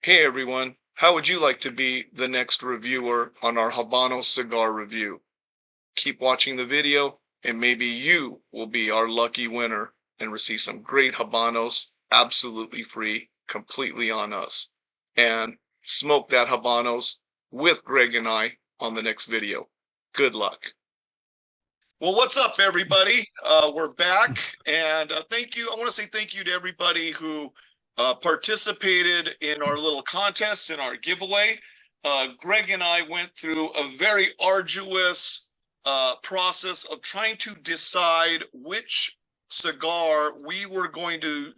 Hey everyone, how would you like to be the next reviewer on our Habanos cigar review? Keep watching the video and maybe you will be our lucky winner and receive some great Habanos absolutely free, completely on us. And smoke that Habanos with Greg and I on the next video. Good luck. Well, what's up, everybody? We're back, and thank you. I want to say thank you to everybody who participated in our little contest, in our giveaway. Greg and I went through a very arduous process of trying to decide which cigar we were going to,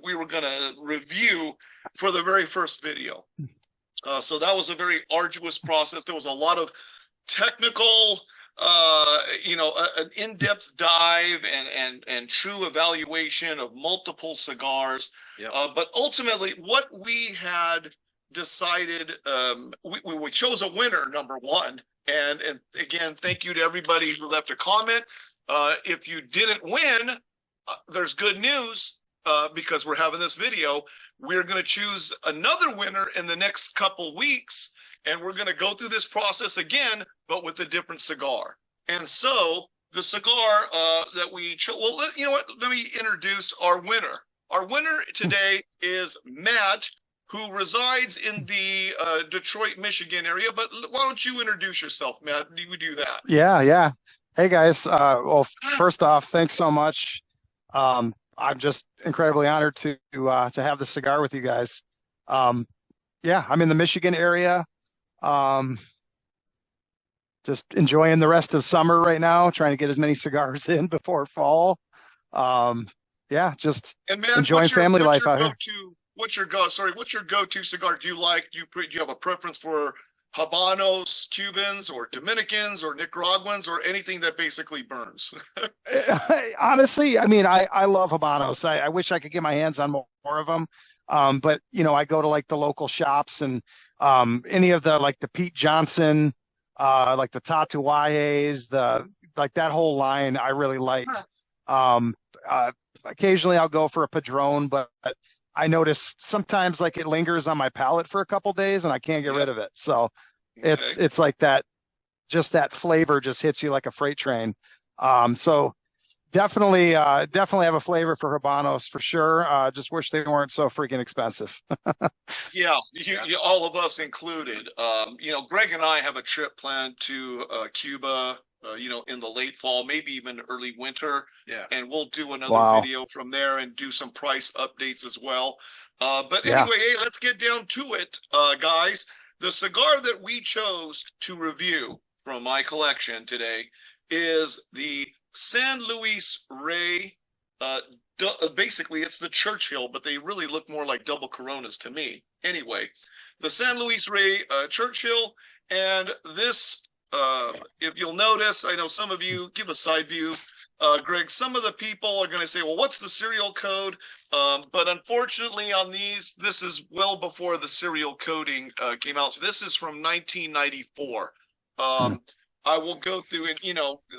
we were going to review for the very first video. So that was a very arduous process. There was a lot of technical an in-depth dive and true evaluation of multiple cigars. Yep. But ultimately, what we had decided, we chose a winner, number one. And again, thank you to everybody who left a comment. If you didn't win, there's good news because we're having this video. We're going to choose another winner in the next couple weeks. And we're going to go through this process again, but with a different cigar. And so the cigar that we chose, well, you know what? Let me introduce our winner. Our winner today is Matt, who resides in the Detroit, Michigan area. But why don't you introduce yourself, Matt? Do we do that? Yeah. Hey, guys. Well, first off, thanks so much. I'm just incredibly honored to have the cigar with you guys. Yeah, I'm in the Michigan area. Just enjoying the rest of summer right now, trying to get as many cigars in before fall. Yeah, just and Matt, enjoying family life out here. What's your go-to cigar? Do you have a preference for Habanos, Cubans, or Dominicans, or Nicaraguans, or anything that basically burns? Honestly, I mean, I love Habanos. I wish I could get my hands on more of them. But I go to like the local shops and any of the like the Pete Johnson, like the Tatuajes, like that whole line I really like. Occasionally I'll go for a Padron, but I notice sometimes like it lingers on my palate for a couple days and I can't get rid of it. So it's like that, just that flavor just hits you like a freight train. So definitely have a flavor for Habanos for sure. Just wish they weren't so freaking expensive. Yeah, all of us included. Greg and I have a trip planned to Cuba, in the late fall, maybe even early winter. Yeah. And we'll do another video from there and do some price updates as well. But anyway, hey, let's get down to it, guys. The cigar that we chose to review from my collection today is the San Luis Rey. Basically, it's the Churchill, but they really look more like double Coronas to me. Anyway, the San Luis Rey Churchill, and this, if you'll notice, I know some of you give a side view, Greg. Some of the people are going to say, "Well, what's the serial code?" But unfortunately, on these, this is well before the serial coding came out. So this is from 1994. I will go through and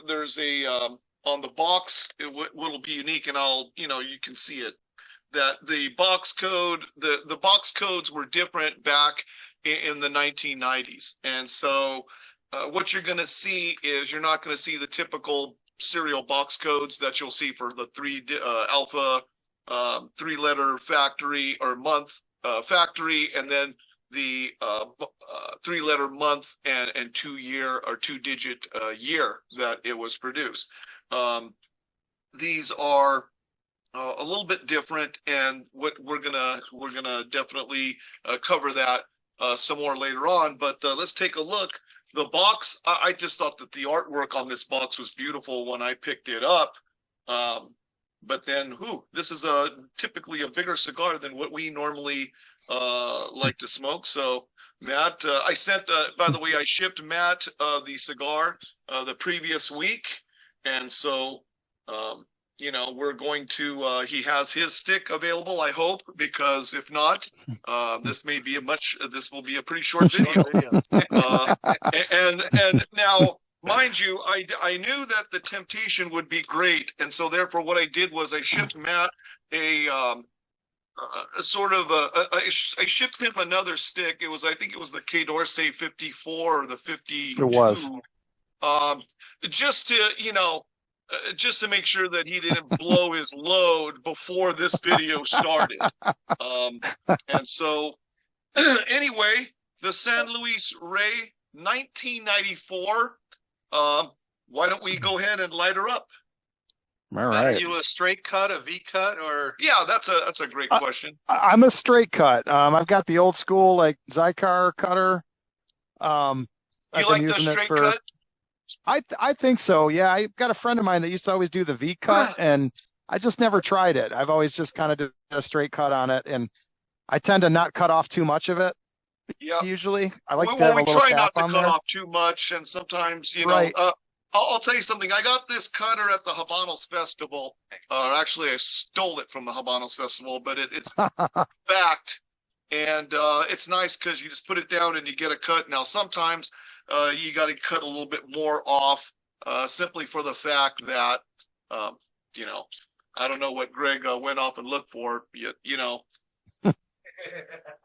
there's a on the box, what'll be unique, and you can see it, that the box code, the box codes were different back in the 1990s. And so what you're going to see is you're not going to see the typical serial box codes that you'll see for the alpha 3-letter factory or month factory, and then the 3-letter month and 2-year or 2-digit year that it was produced. These are a little bit different, and what we're gonna definitely cover that some more later on. But let's take a look. The box, I just thought that the artwork on this box was beautiful when I picked it up. But then, this is typically a bigger cigar than what we normally like to smoke. So Matt, I sent, by the way, I shipped Matt the cigar the previous week. And so, we're going to, he has his stick available, I hope, because if not, this will be a pretty short video. And now, mind you, I knew that the temptation would be great. And so therefore what I did was I shipped Matt a sort of I shipped him another stick. I think it was the K Dorsey 54 or the 52. It was. Just to, just to make sure that he didn't blow his load before this video started. And so anyway, the San Luis Rey 1994. Why don't we go ahead and light her up? All right. Are you a straight cut, a V cut, or? Yeah, that's a great question. I'm a straight cut. I've got the old school like Zycar cutter. You like the straight cut? I think so. Yeah, I've got a friend of mine that used to always do the V cut, and I just never tried it. I've always just kind of did a straight cut on it, and I tend to not cut off too much of it. Yeah. Usually, I like to have a little try cap not to on cut there. off too much, and sometimes Right. I'll tell you something. I got this cutter at the Habanos Festival. Actually, I stole it from the Habanos Festival, but it's backed, and it's nice because you just put it down and you get a cut. Now, sometimes you got to cut a little bit more off, simply for the fact that, I don't know what Greg went off and looked for.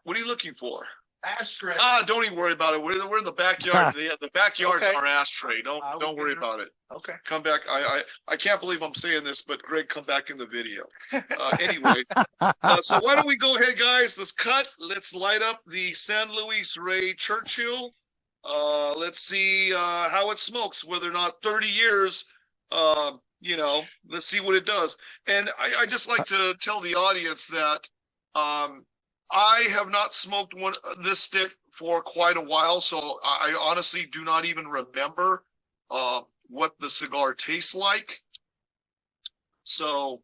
What are you looking for? Ashtray. Don't even worry about it. We're in the backyard. The backyard's our ashtray. Don't worry about it. Okay. Come back. I can't believe I'm saying this, but Greg, come back in the video. Anyway, so why don't we go ahead, guys? Let's light up the San Luis Rey Churchill. Let's see how it smokes. Whether or not 30 years. Let's see what it does. And I just like to tell the audience that I have not smoked this stick for quite a while, so I honestly do not even remember what the cigar tastes like. So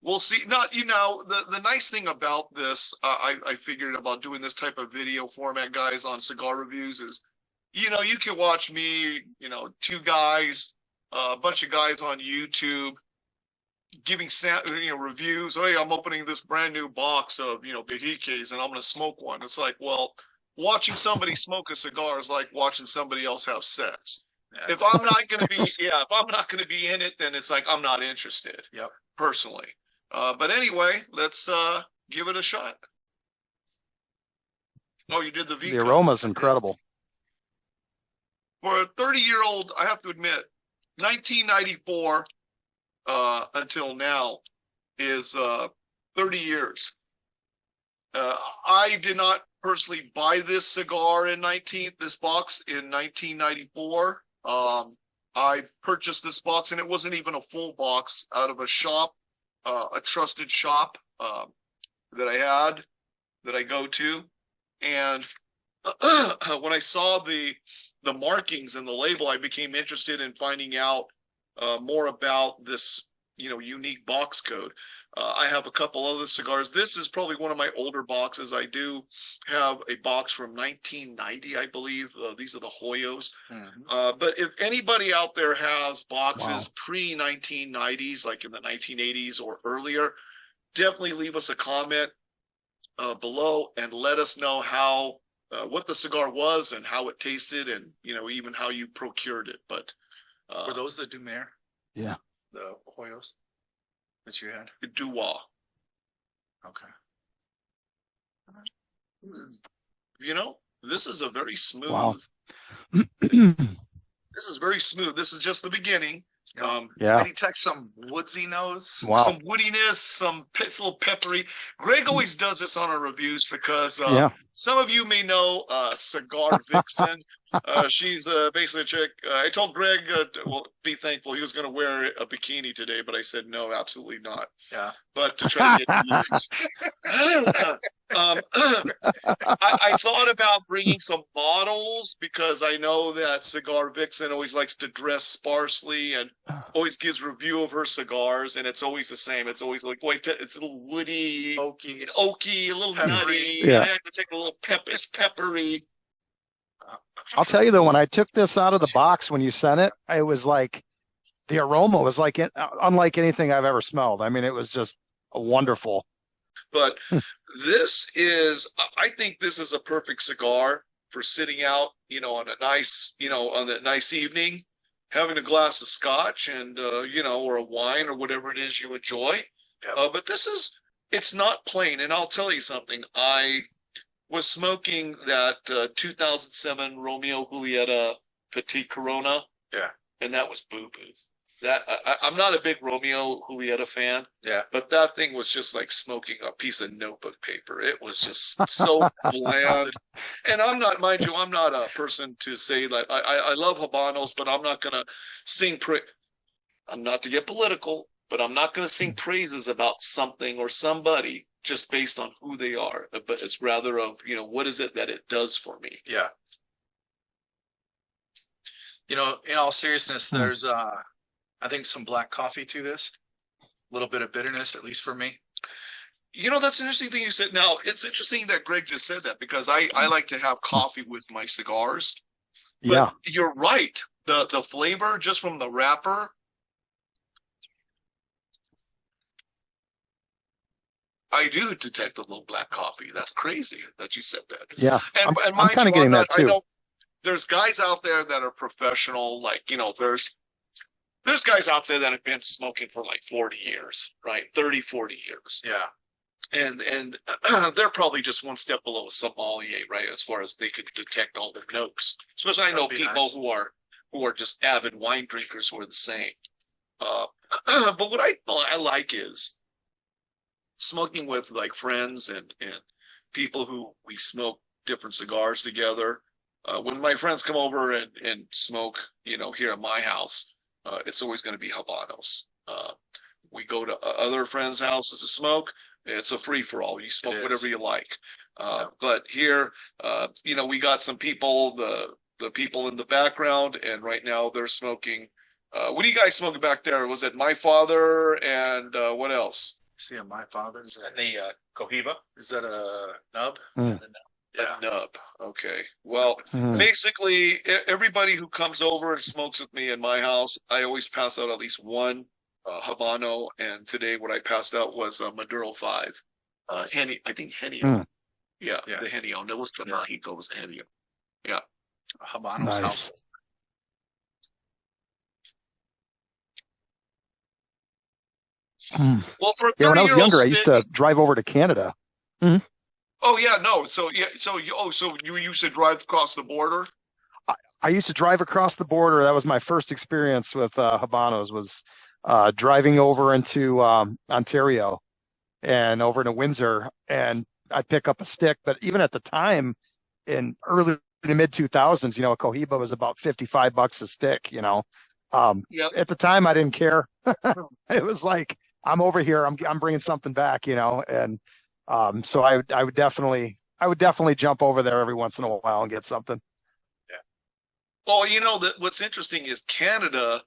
we'll see. The nice thing about this, I figured about doing this type of video format, guys, on cigar reviews is, you can watch me, two guys, a bunch of guys on YouTube giving reviews. Hey, I'm opening this brand new box of Behikes and I'm going to smoke one. It's like, well, watching somebody smoke a cigar is like watching somebody else have sex. Yeah. If I'm not going to be in it, then it's like I'm not interested. Yep. Personally. But anyway, let's give it a shot. Oh, you did the V. The aroma's incredible. For a 30-year-old, I have to admit, 1994 until now is 30 years. I did not personally buy this box in 1994. I purchased this box, and it wasn't even a full box, out of a shop, a trusted shop that I go to. And when I saw the markings and the label, I became interested in finding out more about this, unique box code. I have a couple other cigars. This is probably one of my older boxes. I do have a box from 1990, I believe. These are the Hoyos. Mm-hmm. But if anybody out there has boxes pre-1990s, like in the 1980s or earlier, definitely leave us a comment below and let us know how what the cigar was and how it tasted, and even how you procured it. But were those the Dumer? Yeah. The Hoyos that you had? Duwa. Okay. This is a very smooth. Wow. This is very smooth. This is just the beginning. Yeah. And he takes some woodsy nose. Wow. Some woodiness, it's a little peppery. Greg always does this on our reviews because some of you may know Cigar Vixen. She's basically a chick. I told Greg, be thankful he was going to wear a bikini today, but I said no, absolutely not. Yeah. But to try to get views. I thought about bringing some models because I know that Cigar Vixen always likes to dress sparsely and always gives review of her cigars, and it's always the same. It's always like, it's a little woody, oaky, a little nutty. Yeah. I have to take a little it's peppery. I'll tell you though, when I took this out of the box when you sent it, it was like the aroma was like unlike anything I've ever smelled. I mean, it was just wonderful. But I think this is a perfect cigar for sitting out, on a nice evening, having a glass of scotch and, or a wine or whatever it is you enjoy. But this is it's not plain. And I'll tell you something. I was smoking that 2007 Romeo Julieta Petite Corona. Yeah. And that was boo-boo. I'm not a big Romeo Julieta fan. Yeah. But that thing was just like smoking a piece of notebook paper. It was just so bland. And I'm not, mind you, I'm not a person to say that I love Habanos, but I'm not going to sing. I'm not to get political, but I'm not going to sing praises about something or somebody just based on who they are. But it's rather of, what is it that it does for me? Yeah. In all seriousness, there's, I think, some black coffee to this. A little bit of bitterness, at least for me. That's an interesting thing you said. Now, it's interesting that Greg just said that because I like to have coffee with my cigars. But yeah. You're right. The flavor just from the wrapper. I do detect a little black coffee. That's crazy that you said that. Yeah. And I'm kind of getting that too. I know there's guys out there that are professional, like, there's guys out there that have been smoking for like 40 years, right? 30, 40 years. Yeah. And they're probably just one step below a sommelier, right? As far as they can detect all the notes. Especially I know people nice. who are just avid wine drinkers who are the same. But what I like is smoking with like friends and people who we smoke different cigars together. When my friends come over and smoke, here at my house, it's always going to be Habanos. We go to other friends' houses to smoke. It's a free-for-all. You smoke whatever you like. But here, we got some people, the people in the background, and right now they're smoking. What do you guys smoking back there? Was it My Father and what else? See, My Father is that the Cohiba? Is that a nub? Yeah. A nub. Okay. Well, basically, everybody who comes over and smokes with me in my house, I always pass out at least one Habano. And today, what I passed out was Maduro 5. Henny, I think Henny. Yeah, the Henny. No, it was the Mexico. It was Henny. Yeah. Habanos house. Well, for when I was younger, I used to drive over to Canada. Mm-hmm. Oh yeah, no. So you used to drive across the border? I used to drive across the border. That was my first experience with Habanos. Was driving over into Ontario and over to Windsor, and I'd pick up a stick. But even at the time, in early to mid 2000s, a Cohiba was about $55 a stick. At the time, I didn't care. It was like, I'm over here. I'm bringing something back, and so I would definitely jump over there every once in a while and get something. Yeah. Well, what's interesting is Canada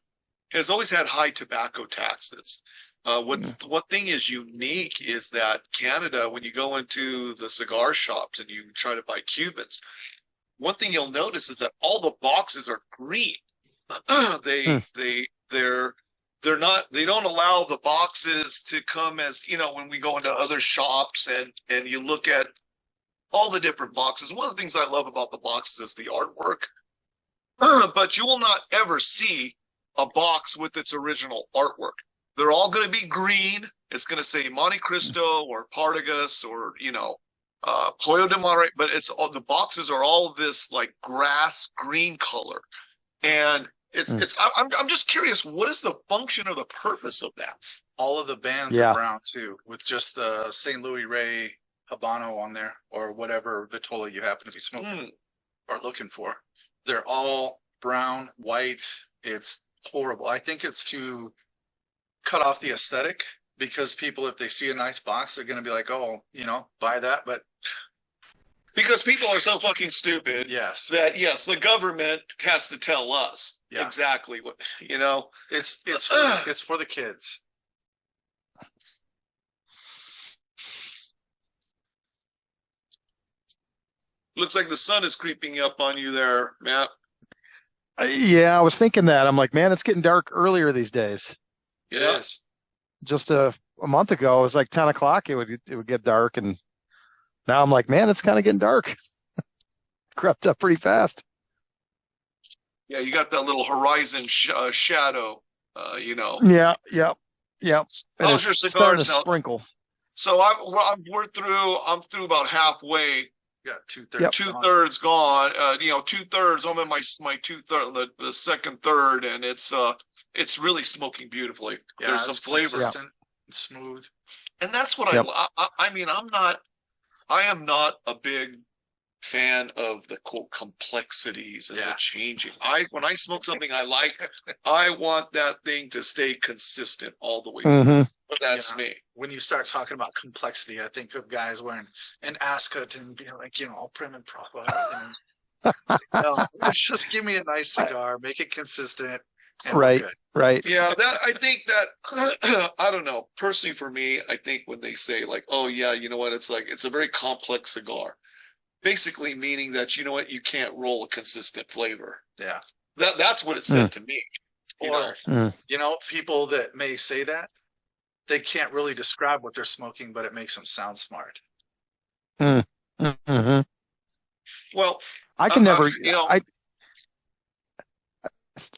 has always had high tobacco taxes. One thing is unique is that Canada, when you go into the cigar shops and you try to buy Cubans, one thing you'll notice is that all the boxes are green. They don't allow the boxes to come as, when we go into other shops and you look at all the different boxes. One of the things I love about the boxes is the artwork, but you will not ever see a box with its original artwork. They're all going to be green. It's going to say Monte Cristo or Partagas or, Pollo de Monterrey, but it's all, the boxes are all this like grass green color. And I'm just curious, what is the function or the purpose of that? All of the bands are brown too, with just the San Luis Rey Habano on there, or whatever Vitola you happen to be smoking or looking for. They're all brown, white. It's horrible. I think it's to cut off the aesthetic, because people, if they see a nice box, they're going to be like, oh, buy that. But because people are so fucking stupid, yes, that the government has to tell us exactly what it's for the kids. Looks like the sun is creeping up on you there, Matt. Yeah, I was thinking that. I'm like, man, it's getting dark earlier these days. It is. Just a month ago, it was like 10 o'clock. It would get dark, and now I'm like, man, it's kind of getting dark. Crept up pretty fast. Yeah, you got that little horizon shadow. Yeah. And how's your cigars now? Sprinkle. So I'm through about halfway. Yeah, 2/3. Yep. 2/3 gone. 2/3. I'm in my 2/3, the second third, and it's really smoking beautiful. Yeah, There's some flavor, consistent, smooth, and that's what I mean. I am not a big fan of the quote complexities and the changing. When I smoke something I like, I want that thing to stay consistent all the way. Mm-hmm. But that's me. When you start talking about complexity, I think of guys wearing an ascot and being like, all prim and proper. Just give me a nice cigar, make it consistent. And right. Yeah, I think that I don't know. Personally, for me, I think when they say like, "Oh yeah, you know what? It's a very complex cigar," basically meaning that you know what, you can't roll a consistent flavor. Yeah, that's what it said to me. People that may say that, they can't really describe what they're smoking, but it makes them sound smart. Mm-hmm. Well, I can never,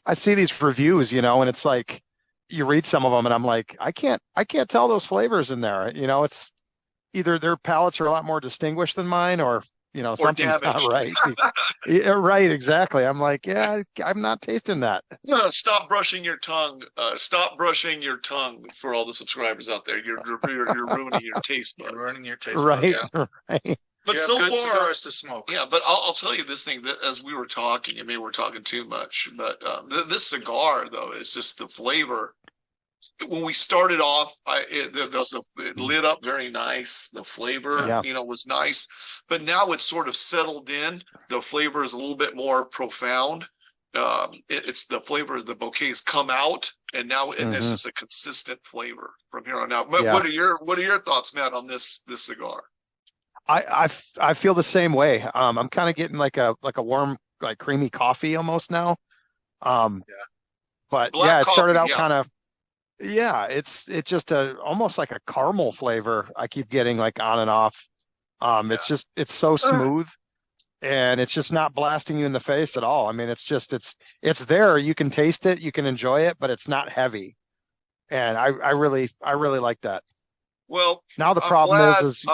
I see these reviews, and it's like you read some of them and I'm like, I can't tell those flavors in there. It's either their palates are a lot more distinguished than mine or something's not right. Yeah, right. Exactly. I'm like, I'm not tasting that. No, stop brushing your tongue. Stop brushing your tongue for all the subscribers out there. You're ruining your taste buds. You're ruining your taste buds. Right. But so far, cigars to smoke. Yeah, but I'll tell you this thing that as we were talking, maybe we're talking too much, but this cigar though is just the flavor. When we started off, it lit up very nice. The flavor, was nice, but now it's sort of settled in. The flavor is a little bit more profound. It's the flavor of the bouquets come out, and now this is a consistent flavor from here on out. But what are your thoughts, Matt, on this cigar? I feel the same way. I'm kind of getting like a warm, like creamy coffee almost now. But Black it started out coffee, kind of, it's just almost like a caramel flavor. I keep getting like on and off. It's so smooth and it's just not blasting you in the face at all. I mean, it's there. You can taste it, you can enjoy it, but it's not heavy. And I really like that. Well, now the problem is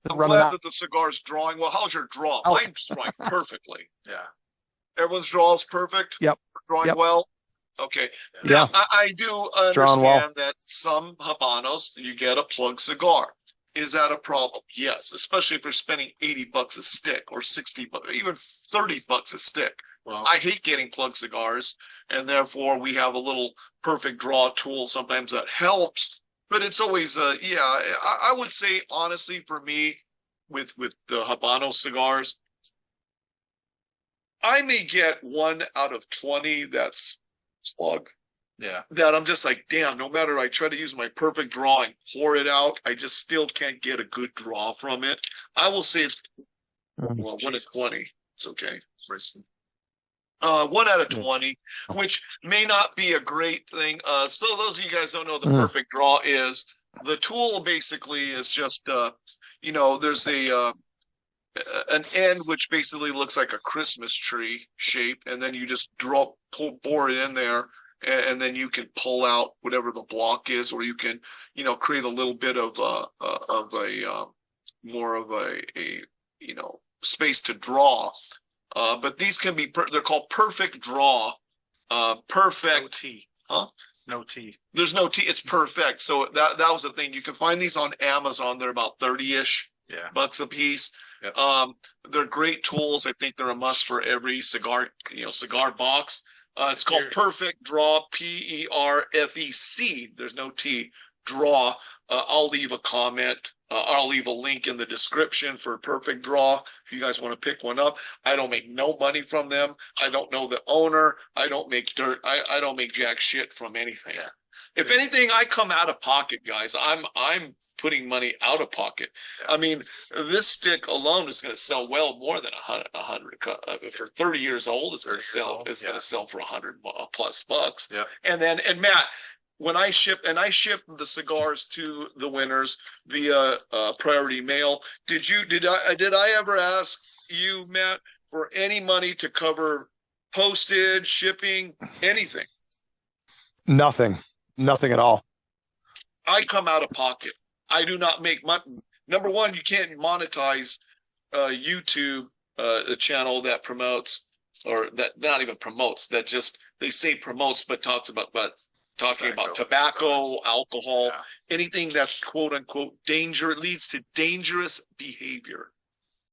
I'm glad that the cigar's drawing well. How's your draw? Mine's drawing perfectly. Yeah. Everyone's draw is perfect? Yep. Drawing well? Okay. Yeah. Now, I do understand that some Habanos, you get a plug cigar. Is that a problem? Yes, especially if you're spending $80 a stick or $60, even $30 a stick. Well, I hate getting plug cigars, and therefore we have a little perfect draw tool sometimes that helps. But it's always, I would say, honestly, for me, with the Habanos cigars, I may get 1 out of 20 that's plug. Yeah. That I'm just like, damn, no matter I try to use my perfect draw and pour it out, I just still can't get a good draw from it. I will say it's, 1 out of 20. It's okay. 1 out of 20, which may not be a great thing. So those of you guys don't know the perfect draw is, the tool basically is just, there's an end which basically looks like a Christmas tree shape, and then you just pour it in there, and then you can pull out whatever the block is, or you can, create a little bit of more of a space to draw. But these can be, they're called perfect draw. Perfect. No T. Huh? No T. There's no T. It's perfect. So that was the thing. You can find these on Amazon. They're about 30-ish bucks a piece. Yep. They're great tools. I think they're a must for every cigar box. It's called Perfect Draw, PERFEC. There's no T. Draw. I'll leave a comment. I'll leave a link in the description for Perfect Draw if you guys want to pick one up. I don't make no money from them. I don't know the owner. I don't make dirt. I don't make jack shit from anything. Yeah. If anything, I come out of pocket, guys. I'm putting money out of pocket. Yeah. I mean, this stick alone is going to sell well more than 100. For 30 years old, it's going to sell. It's going to sell for 100 plus bucks. Yeah. And Matt, when I ship the cigars to the winners via priority mail, did I ever ask you, Matt, for any money to cover postage, shipping, anything? Nothing at all. I come out of pocket. I do not make money. Number one, you can't monetize YouTube a channel that promotes, or that not even promotes, that just they say promotes but talks about talking about tobacco, alcohol, anything that's quote unquote leads to dangerous behavior.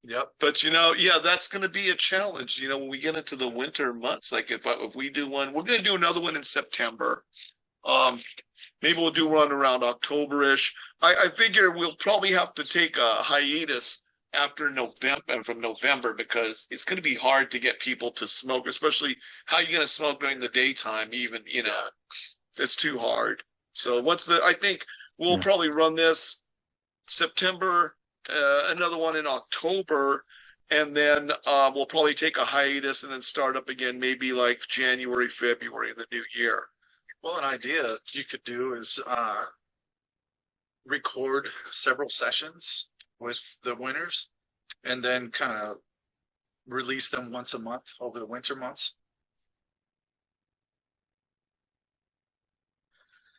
Yep. But that's going to be a challenge. When we get into the winter months, like if we do one, we're going to do another one in September. Maybe we'll do one around October-ish. I figure we'll probably have to take a hiatus after November and from November, because it's going to be hard to get people to smoke, especially how you're going to smoke during the daytime. Even it's too hard. So I think we'll probably run this September, another one in October, and then we'll probably take a hiatus and then start up again, maybe like January, February of the new year. Well, an idea you could do is record several sessions with the winners and then kind of release them once a month over the winter months.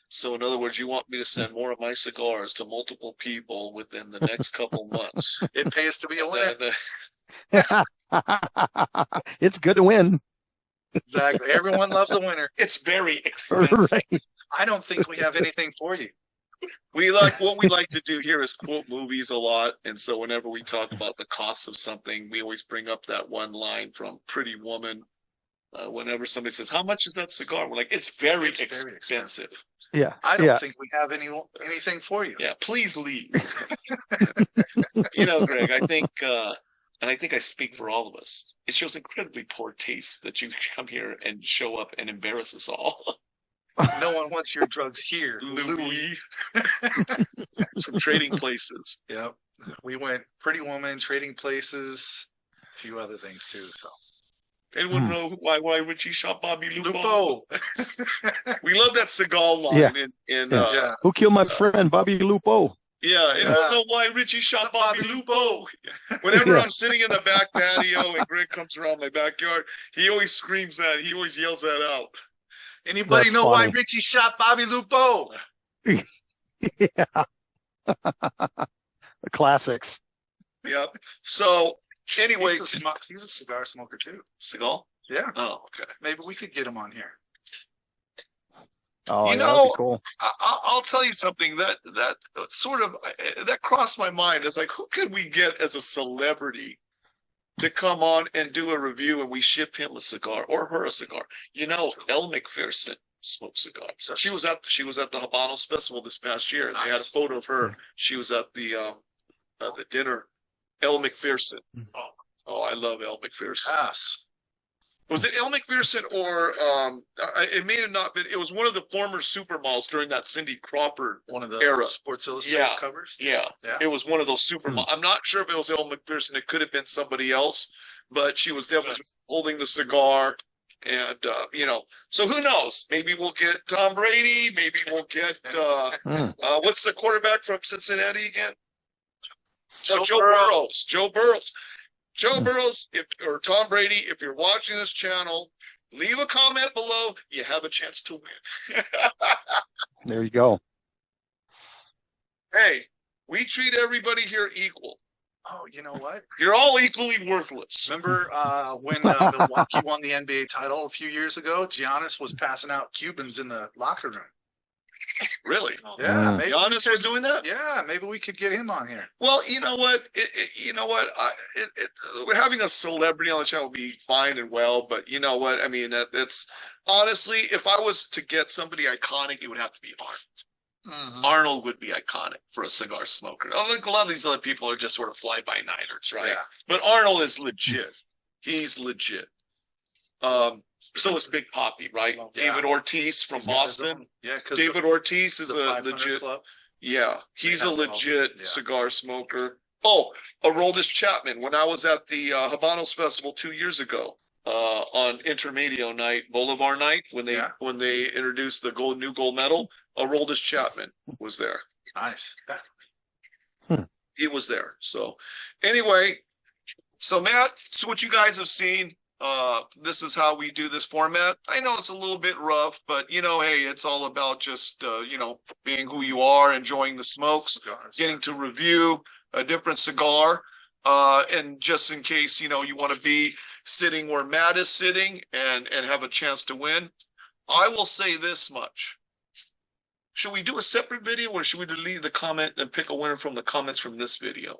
So in other words, you want me to send more of my cigars to multiple people within the next couple months. It pays to be a winner. It's good to win. Exactly. Everyone loves a winner. It's very expensive. Right. I don't think we have anything for you. What we like to do here is quote movies a lot. And so whenever we talk about the cost of something, we always bring up that one line from Pretty Woman. Whenever somebody says, "How much is that cigar?" We're like, it's very expensive. Yeah. I don't think we have anything for you. Yeah, please leave. Greg, I think, and I think I speak for all of us, it shows incredibly poor taste that you come here and show up and embarrass us all. No one wants your drugs here, Louis. From Trading Places. Yep. We went Pretty Woman, Trading Places, a few other things too. So. Anyone know why Richie shot Bobby Lupo? We love that cigar line. Yeah. Who killed my friend Bobby Lupo? Yeah, I don't know why Richie shot Bobby Lupo. Whenever I'm sitting in the back patio and Greg comes around my backyard, he always screams that. He always yells that out. Anybody know why Richie shot Bobby Lupo? Yeah. The classics. Yep. So anyway, he's a cigar smoker too. Cigar? Yeah. Oh, okay. Maybe we could get him on here. Oh, that'd be cool. I'll tell you something that sort of that crossed my mind. It's like, who could we get as a celebrity to come on and do a review, and we ship him a cigar or her a cigar? Elle McPherson smokes cigars. She was at the Habanos Festival this past year. Nice. They had a photo of her. She was at the dinner. Elle McPherson. Oh, I love Elle McPherson. Yes. Was it Elle McPherson or it may have not been? It was one of the former supermodels during that Cindy Crawford era. Sports Illustrated covers. Yeah, it was one of those supermodels. I'm not sure if it was Elle McPherson. It could have been somebody else, but she was definitely holding the cigar. And so who knows? Maybe we'll get Tom Brady. Maybe we'll get what's the quarterback from Cincinnati again? Joe Burrows. Joe Burrows, or Tom Brady, if you're watching this channel, leave a comment below. You have a chance to win. There you go. Hey, we treat everybody here equal. Oh, you know what? You're all equally worthless. Remember when Milwaukee won the NBA title a few years ago? Giannis was passing out Cubans in the locker room. Really? Yeah. Giannis was doing that? Yeah, maybe we could get him on here. Well, you know what? Having a celebrity on the channel would be fine and well, but you know what? I mean, that's honestly, if I was to get somebody iconic, it would have to be Arnold. Mm-hmm. Arnold would be iconic for a cigar smoker. Like a lot of these other people are just sort of fly-by-nighters, right? Yeah. But Arnold is legit. He's legit. So is Big Papi, right? Yeah. David Ortiz from Boston. Yeah, David Ortiz is a legit club. Yeah, he's a legit cigar smoker. Oh, Aroldis Chapman. When I was at the Habanos Festival 2 years ago on Intermedio night, Bolivar night, when they introduced the new gold medal, Aroldis Chapman was there. Nice. He was there. So anyway, so Matt, so what you guys have seen. This is how we do this format. I know it's a little bit rough, but hey, it's all about just being who you are, enjoying the smokes, getting to review a different cigar. And just in case you want to be sitting where Matt is sitting and have a chance to win, I will say this much. Should we do a separate video, or should we delete the comment and pick a winner from the comments from this video?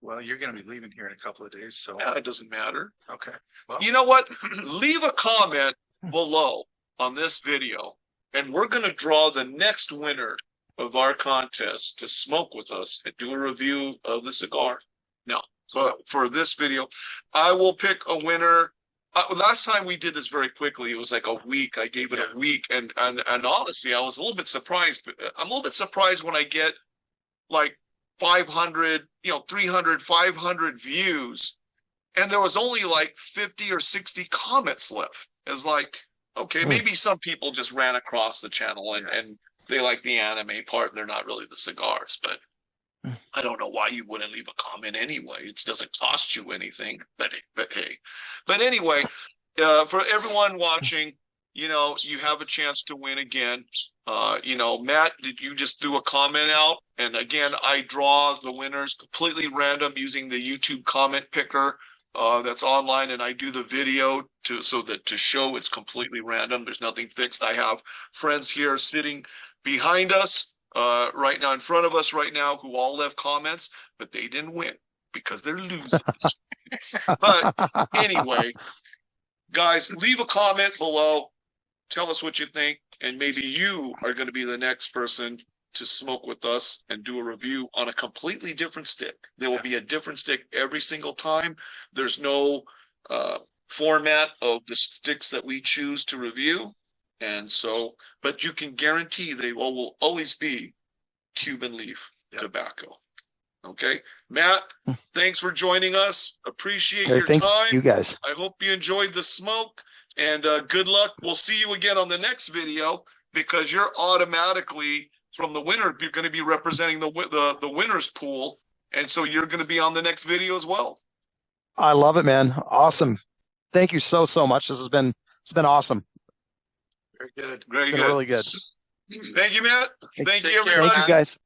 Well, you're going to be leaving here in a couple of days, so it doesn't matter. Okay. Well, you know what? Leave a comment below on this video, and we're going to draw the next winner of our contest to smoke with us and do a review of the cigar. Now, but for this video, I will pick a winner. Last time we did this very quickly. It was like a week. I gave it a week, and honestly, I was a little bit surprised. I'm a little bit surprised when I get like 500, 300, 500 views, and there was only like 50 or 60 comments left. It's like, okay, maybe some people just ran across the channel and they like the anime part and they're not really the cigars, but I don't know why you wouldn't leave a comment anyway. It doesn't cost you anything, but hey. But anyway, for everyone watching, you have a chance to win again. Matt, did you just do a comment out? And again, I draw the winners completely random using the YouTube comment picker that's online, and I do the video to show it's completely random. There's nothing fixed. I have friends here sitting behind us right now, in front of us right now, who all left comments, but they didn't win because they're losers. But anyway, guys, leave a comment below. Tell us what you think, and maybe you are going to be the next person to smoke with us and do a review on a completely different stick. There will be a different stick every single time. There's no format of the sticks that we choose to review. And so, but you can guarantee they will always be Cuban leaf tobacco. Okay, Matt, thanks for joining us. Appreciate your time. Thank you guys. I hope you enjoyed the smoke, and good luck. We'll see you again on the next video, because you're automatically from the winner. You're going to be representing the winners pool, and so you're going to be on the next video as well. I love it, man. Awesome. Thank you so much. It's been awesome. Very good. Very good. Really good. Thank you, Matt. Thank you, everybody. Thank you, guys.